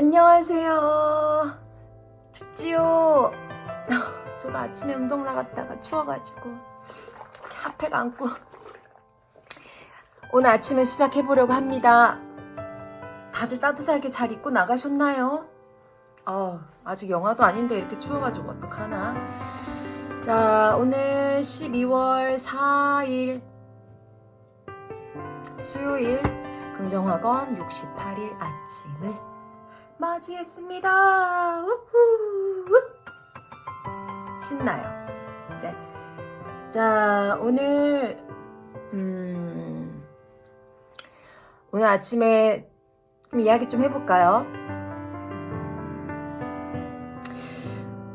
안녕하세요. 춥지요? 저도 아침에 운동 나갔다가 추워가지고 핫팩 안고 오늘 아침에 시작해보려고 합니다. 다들 따뜻하게 잘 입고 나가셨나요? 아직 영하도 아닌데 이렇게 추워가지고 어떡하나. 자, 오늘 12월 4일 수요일 긍정학원 68일 아침을 맞이했습니다. 우후. 신나요. 네. 자, 오늘 아침에 좀 이야기 좀 해볼까요?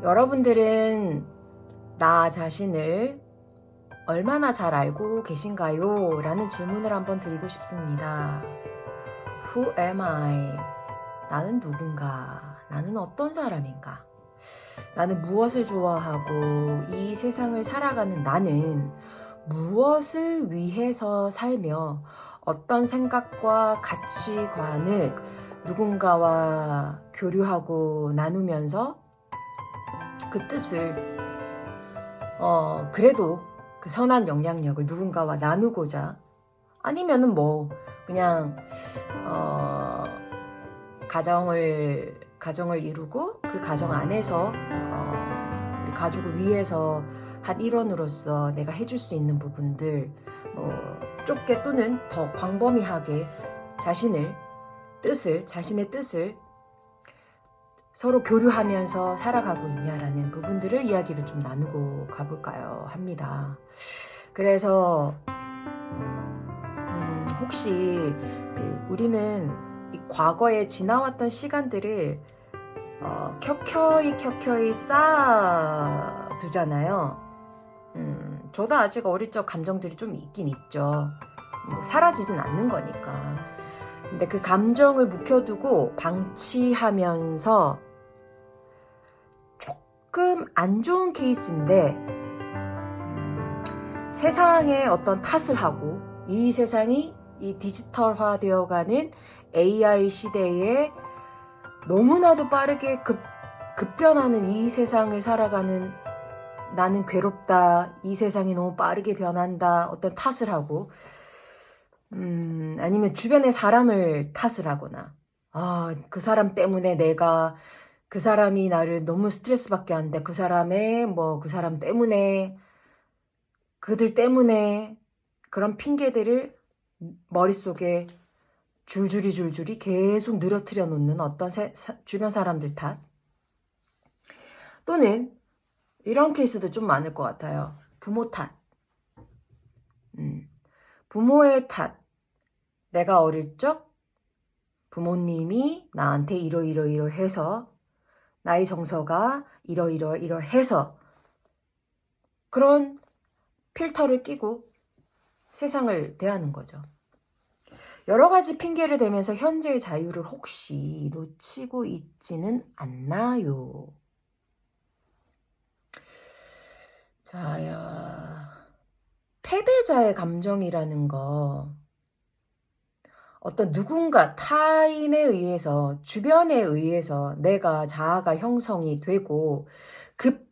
여러분들은 나 자신을 얼마나 잘 알고 계신가요? 라는 질문을 한번 드리고 싶습니다. Who am I? 나는 누군가? 나는 어떤 사람인가? 나는 무엇을 좋아하고 이 세상을 살아가는 나는 무엇을 위해서 살며 어떤 생각과 가치관을 누군가와 교류하고 나누면서 그 뜻을 그래도 그 선한 영향력을 누군가와 나누고자 아니면은 뭐 그냥 가정을 이루고 그 가정 안에서 우리 가족을 위해서 한 일원으로서 내가 해줄 수 있는 부분들 좁게 또는 더 광범위하게 자신의 뜻을 서로 교류하면서 살아가고 있냐라는 부분들을 이야기를 좀 나누고 가볼까요 합니다. 그래서 혹시 우리는 이 과거에 지나왔던 시간들을 켜켜이 쌓아두잖아요. 저도 아직 어릴 적 감정들이 좀 있긴 있죠. 사라지진 않는 거니까. 근데 그 감정을 묵혀두고 방치하면서 조금 안 좋은 케이스인데 세상에 어떤 탓을 하고 이 세상이 이 디지털화 되어가는 AI 시대에 너무나도 빠르게 급변하는 이 세상을 살아가는 나는 괴롭다. 이 세상이 너무 빠르게 변한다. 어떤 탓을 하고 아니면 주변의 사람을 탓을 하거나 그 사람 때문에 내가 그 사람이 나를 너무 스트레스 받게 하는데 그 사람의 그 사람 때문에 그들 때문에 그런 핑계들을 머릿속에 줄줄이 계속 늘어뜨려 놓는 어떤 주변 사람들 탓 또는 이런 케이스도 좀 많을 것 같아요. 부모 탓. 부모의 탓. 내가 어릴 적 부모님이 나한테 이러해서 나의 정서가 이러해서 그런 필터를 끼고 세상을 대하는 거죠. 여러 가지 핑계를 대면서 현재의 자유를 혹시 놓치고 있지는 않나요? 자, 패배자의 감정이라는 거 어떤 누군가 타인에 의해서 주변에 의해서 내가 자아가 형성이 되고 그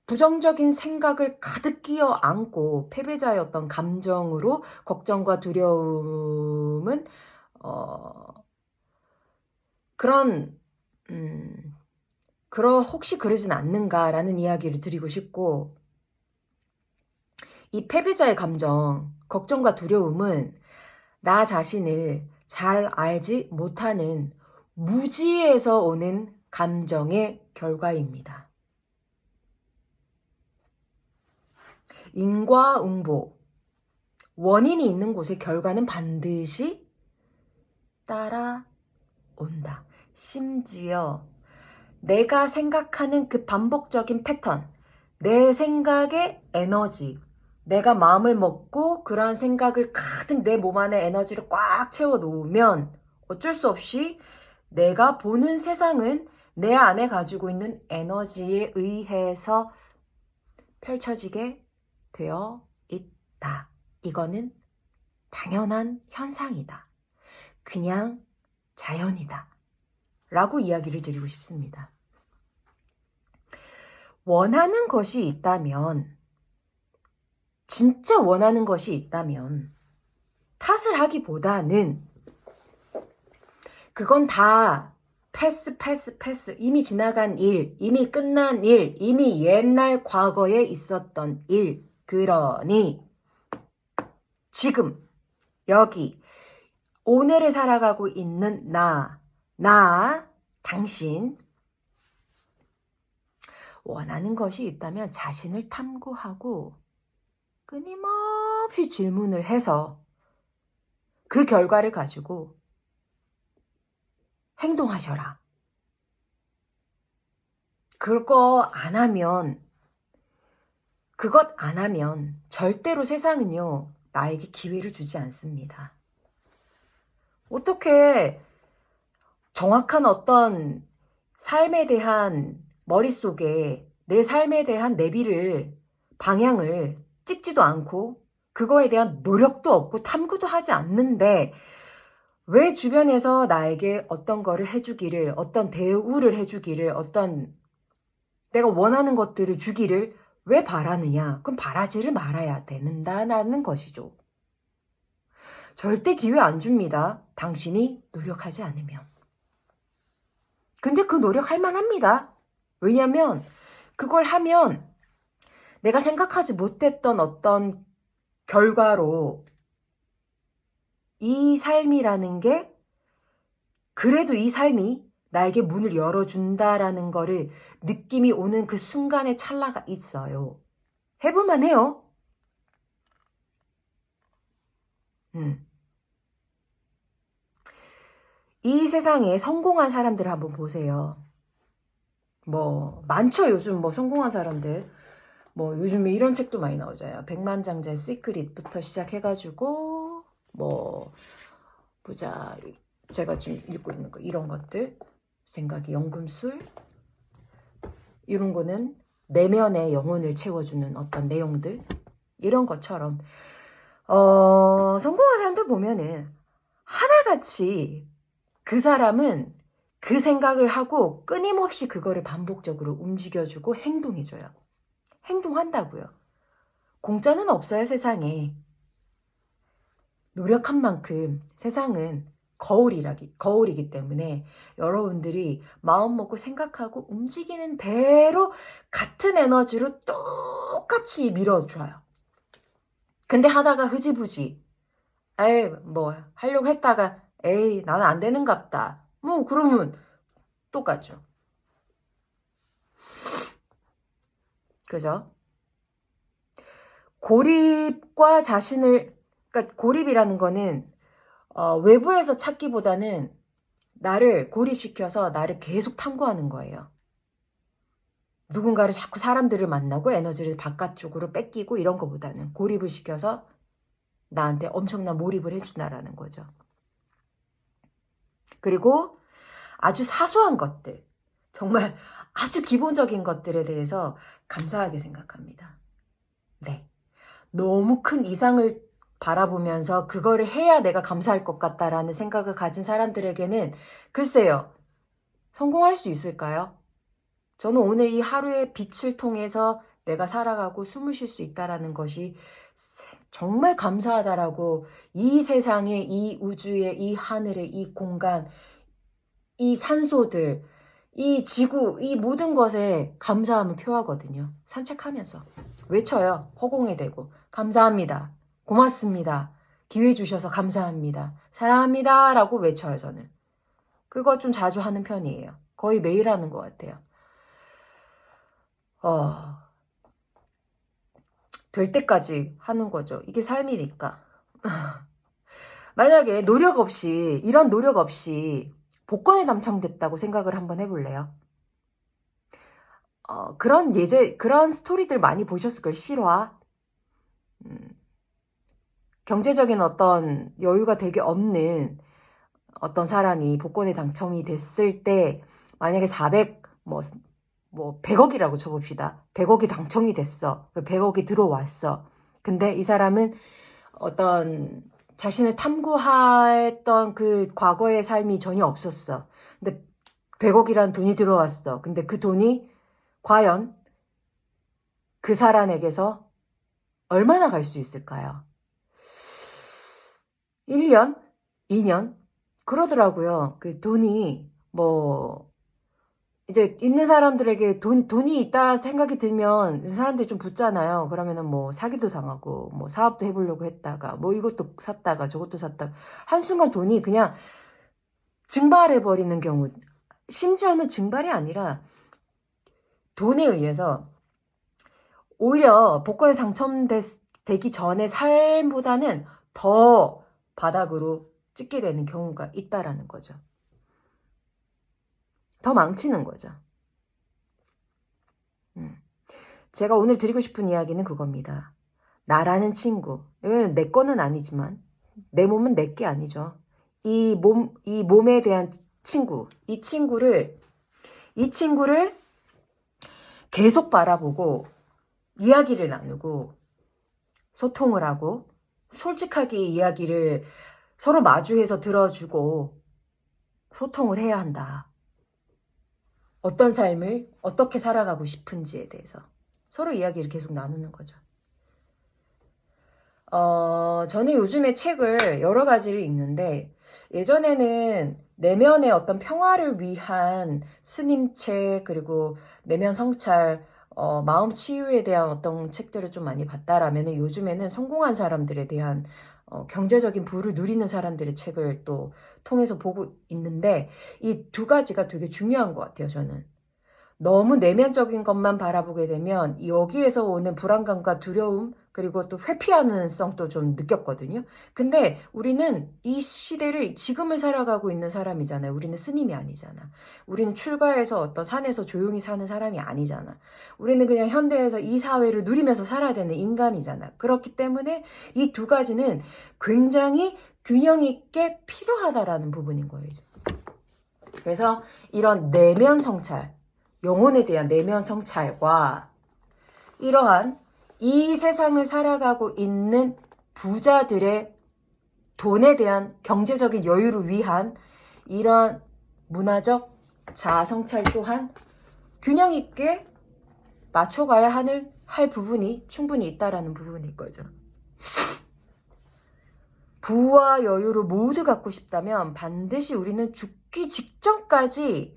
부정적인 생각을 가득 끼어 안고 패배자의 어떤 감정으로 걱정과 두려움은 혹시 그러진 않는가라는 이야기를 드리고 싶고 이 패배자의 감정, 걱정과 두려움은 나 자신을 잘 알지 못하는 무지에서 오는 감정의 결과입니다. 인과응보, 원인이 있는 곳에 결과는 반드시 따라온다. 심지어 내가 생각하는 그 반복적인 패턴, 내 생각의 에너지, 내가 마음을 먹고 그러한 생각을 가득 내 몸 안에 에너지를 꽉 채워 놓으면 어쩔 수 없이 내가 보는 세상은 내 안에 가지고 있는 에너지에 의해서 펼쳐지게 되어 있다. 이거는 당연한 현상이다. 그냥 자연이다. 라고 이야기를 드리고 싶습니다. 원하는 것이 있다면, 진짜 원하는 것이 있다면 탓을 하기보다는 그건 다 패스. 이미 지나간 일, 이미 끝난 일, 이미 옛날 과거에 있었던 일. 그러니 지금 여기 오늘을 살아가고 있는 당신 원하는 것이 있다면 자신을 탐구하고 끊임없이 질문을 해서 그 결과를 가지고 행동하셔라. 그것 안 하면 절대로 세상은요, 나에게 기회를 주지 않습니다. 어떻게 정확한 어떤 삶에 대한 머릿속에 내 삶에 대한 내비를, 방향을 찍지도 않고 그거에 대한 노력도 없고 탐구도 하지 않는데 왜 주변에서 나에게 어떤 거를 해주기를, 어떤 대우를 해주기를, 어떤 내가 원하는 것들을 주기를 왜 바라느냐? 그럼 바라지를 말아야 된다는 것이죠. 절대 기회 안 줍니다. 당신이 노력하지 않으면. 근데 그 노력할 만합니다. 왜냐면 그걸 하면 내가 생각하지 못했던 어떤 결과로 이 삶이라는 게 그래도 이 삶이 나에게 문을 열어준다라는 거를 느낌이 오는 그 순간의 찰나가 있어요. 해볼만 해요. 이 세상에 성공한 사람들 한번 보세요. 뭐 많죠. 요즘 뭐 성공한 사람들. 뭐 요즘에 이런 책도 많이 나오잖아요. 백만장자의 시크릿부터 시작해가지고 뭐 보자, 제가 지금 읽고 있는 거 이런 것들, 생각의 연금술, 이런 거는 내면의 영혼을 채워주는 어떤 내용들, 이런 것처럼 성공한 사람들 보면은 하나같이 그 사람은 그 생각을 하고 끊임없이 그거를 반복적으로 움직여주고 행동해줘요. 행동한다고요. 공짜는 없어요, 세상에. 노력한 만큼 세상은 거울이기 때문에 여러분들이 마음 먹고 생각하고 움직이는 대로 같은 에너지로 똑같이 밀어줘요. 근데 하다가 흐지부지, 에이 뭐 하려고 했다가 에이 나는 안 되는갑다, 뭐 그러면 똑같죠. 그죠? 고립과 자신을, 그러니까 고립이라는 거는 외부에서 찾기보다는 나를 고립시켜서 나를 계속 탐구하는 거예요. 누군가를 자꾸 사람들을 만나고 에너지를 바깥쪽으로 뺏기고 이런 것보다는 고립을 시켜서 나한테 엄청난 몰입을 해준다라는 거죠. 그리고 아주 사소한 것들, 정말 아주 기본적인 것들에 대해서 감사하게 생각합니다. 네. 너무 큰 이상을 바라보면서 그거를 해야 내가 감사할 것 같다라는 생각을 가진 사람들에게는 글쎄요, 성공할 수 있을까요? 저는 오늘 이 하루의 빛을 통해서 내가 살아가고 숨을 쉴 수 있다라는 것이 정말 감사하다라고, 이 세상에, 이 우주에, 이 하늘에, 이 공간, 이 산소들, 이 지구, 이 모든 것에 감사함을 표하거든요. 산책하면서 외쳐요. 허공에 대고 감사합니다, 고맙습니다, 기회 주셔서 감사합니다, 사랑합니다 라고 외쳐요. 저는 그거 좀 자주 하는 편이에요. 거의 매일 하는 것 같아요. 될 때까지 하는 거죠. 이게 삶이니까. 만약에 이런 노력 없이 복권에 당첨됐다고 생각을 한번 해볼래요? 그런 스토리들 많이 보셨을 걸, 실화. 경제적인 어떤 여유가 되게 없는 어떤 사람이 복권에 당첨이 됐을 때, 만약에 100억이라고 쳐봅시다. 100억이 당첨이 됐어. 100억이 들어왔어. 근데 이 사람은 어떤 자신을 탐구했던 그 과거의 삶이 전혀 없었어. 근데 100억이란 돈이 들어왔어. 근데 그 돈이 과연 그 사람에게서 얼마나 갈 수 있을까요? 1년? 2년? 그러더라고요. 그 돈이 이제 있는 사람들에게 돈이 있다 생각이 들면 사람들이 좀 붙잖아요. 그러면은 사기도 당하고 사업도 해보려고 했다가 이것도 샀다가 저것도 샀다가 한순간 돈이 그냥 증발해버리는 경우, 심지어는 증발이 아니라 돈에 의해서 오히려 복권에 당첨되기 전에 삶보다는 더 바닥으로 찍게 되는 경우가 있다라는 거죠. 더 망치는 거죠. 제가 오늘 드리고 싶은 이야기는 그겁니다. 나라는 친구. 왜냐면 내 거는 아니지만 내 몸은 내 게 아니죠. 이 몸에 대한 친구. 이 친구를 계속 바라보고 이야기를 나누고 소통을 하고 솔직하게 이야기를 서로 마주해서 들어주고 소통을 해야 한다. 어떤 삶을 어떻게 살아가고 싶은지에 대해서 서로 이야기를 계속 나누는 거죠. 저는 요즘에 책을 여러 가지를 읽는데 예전에는 내면의 어떤 평화를 위한 스님책 그리고 내면 성찰, 마음 치유에 대한 어떤 책들을 좀 많이 봤다라면 요즘에는 성공한 사람들에 대한 경제적인 부를 누리는 사람들의 책을 또 통해서 보고 있는데 이 두 가지가 되게 중요한 것 같아요, 저는. 너무 내면적인 것만 바라보게 되면 여기에서 오는 불안감과 두려움 그리고 또 회피하는 성도 좀 느꼈거든요. 근데 우리는 이 시대를 지금을 살아가고 있는 사람이잖아요. 우리는 스님이 아니잖아. 우리는 출가해서 어떤 산에서 조용히 사는 사람이 아니잖아. 우리는 그냥 현대에서 이 사회를 누리면서 살아야 되는 인간이잖아. 그렇기 때문에 이 두 가지는 굉장히 균형 있게 필요하다라는 부분인 거예요. 그래서 이런 내면 성찰, 영혼에 대한 내면 성찰과 이러한 이 세상을 살아가고 있는 부자들의 돈에 대한 경제적인 여유를 위한 이러한 문화적 자아 성찰 또한 균형 있게 맞춰가야 할 부분이 충분히 있다라는 부분일 거죠. 부와 여유를 모두 갖고 싶다면 반드시 우리는 죽기 직전까지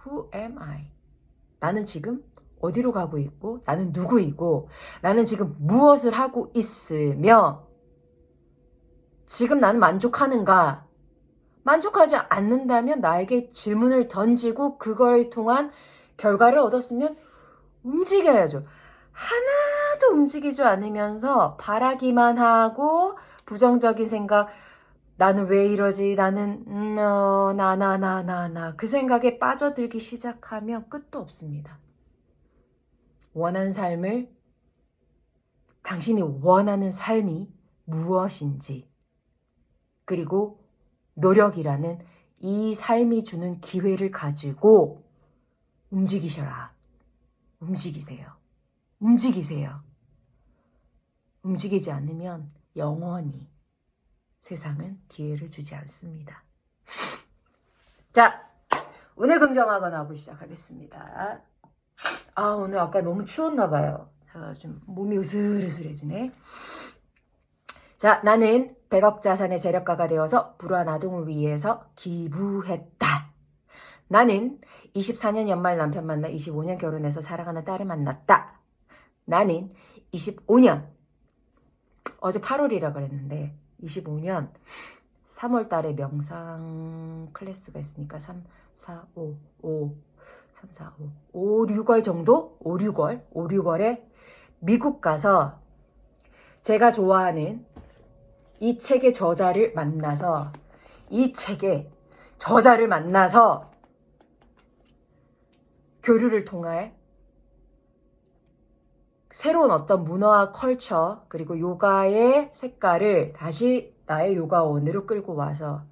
Who am I? 나는 지금 어디로 가고 있고 나는 누구이고 나는 지금 무엇을 하고 있으며 지금 나는 만족하는가? 만족하지 않는다면 나에게 질문을 던지고 그걸 통한 결과를 얻었으면 움직여야죠. 하나도 움직이지 않으면서 바라기만 하고 부정적인 생각, 나는 왜 이러지? 나는 그 생각에 빠져들기 시작하면 끝도 없습니다. 원하는 삶을 당신이 원하는 삶이 무엇인지 그리고 노력이라는 이 삶이 주는 기회를 가지고 움직이셔라. 움직이세요. 움직이세요. 움직이지 않으면 영원히 세상은 기회를 주지 않습니다. 자, 오늘 긍정하거나 하고 시작하겠습니다. 오늘 아까 너무 추웠나 봐요. 좀 몸이 으슬으슬해지네. 자, 나는 100억 자산의 세력가가 되어서 불우한 아동을 위해서 기부했다. 나는 24년 연말 남편 만나 25년 결혼해서 사랑하는 딸을 만났다. 나는 25년, 어제 8월이라 그랬는데 25년 3월 달에 명상 클래스가 있으니까 3, 4, 5, 6월 정도? 5, 6월에 미국 가서 제가 좋아하는 이 책의 저자를 만나서 교류를 통해 새로운 어떤 문화와 컬처 그리고 요가의 색깔을 다시 나의 요가원으로 끌고 와서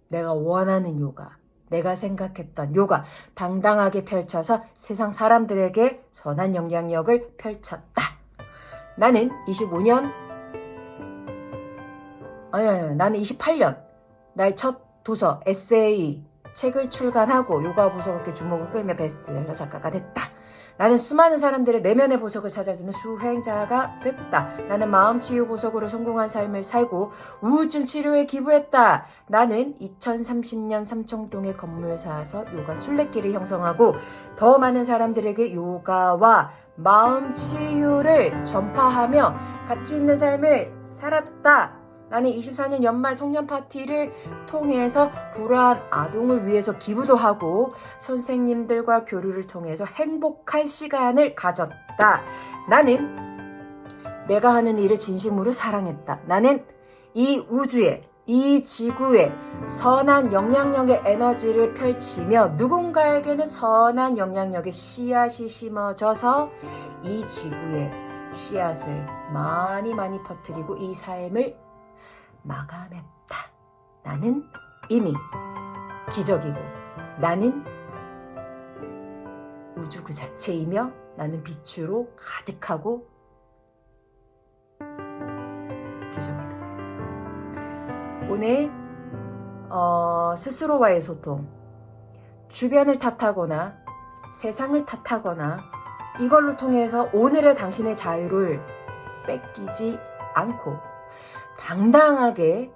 내가 원하는 요가, 내가 생각했던 요가 당당하게 펼쳐서 세상 사람들에게 선한 영향력을 펼쳤다. 나는 28년 나의 첫 도서 에세이 책을 출간하고 요가 보석업계 주목을 끌며 베스트셀러 작가가 됐다. 나는 수많은 사람들의 내면의 보석을 찾아주는 수행자가 됐다. 나는 마음치유 보석으로 성공한 삶을 살고 우울증 치료에 기부했다. 나는 2030년 삼청동에 건물 사서 요가 순례길을 형성하고 더 많은 사람들에게 요가와 마음치유를 전파하며 가치 있는 삶을 살았다. 나는 24년 연말 송년 파티를 통해서 불우한 아동을 위해서 기부도 하고 선생님들과 교류를 통해서 행복할 시간을 가졌다. 나는 내가 하는 일을 진심으로 사랑했다. 나는 이 우주에, 이 지구에 선한 영향력의 에너지를 펼치며 누군가에게는 선한 영향력의 씨앗이 심어져서 이 지구에 씨앗을 많이 퍼뜨리고 이 삶을 마감했다. 나는 이미 기적이고 나는 우주 그 자체이며 나는 빛으로 가득하고 기적이다. 오늘 스스로와의 소통, 주변을 탓하거나 세상을 탓하거나 이걸로 통해서 오늘의 당신의 자유를 뺏기지 않고 당당하게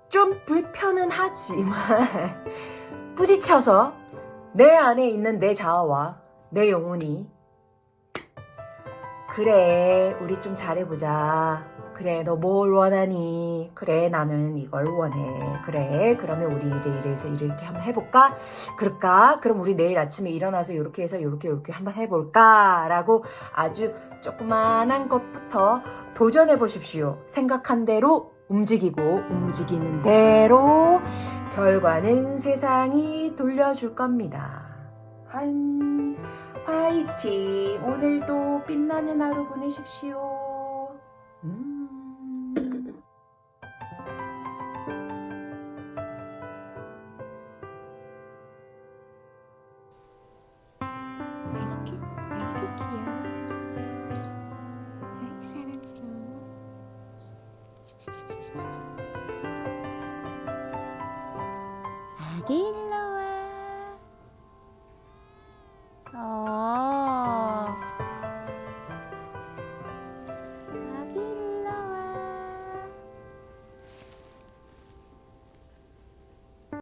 좀 불편은 하지만 부딪혀서 내 안에 있는 내 자아와 내 영혼이 그래 우리 좀 잘해보자. 그래 너 뭘 원하니? 그래 나는 이걸 원해. 그래 그러면 우리 이래서 이렇게 한번 해볼까? 그럴까? 그럼 우리 내일 아침에 일어나서 이렇게 해서 이렇게 한번 해볼까? 라고 아주 조그만한 것부터 도전해 보십시오. 생각한 대로 움직이고 움직이는 대로 결과는 세상이 돌려줄 겁니다. 화이팅! 오늘도 빛나는 하루 보내십시오. 아이고 귀여워. 아이 사랑스러워. 아기 일러.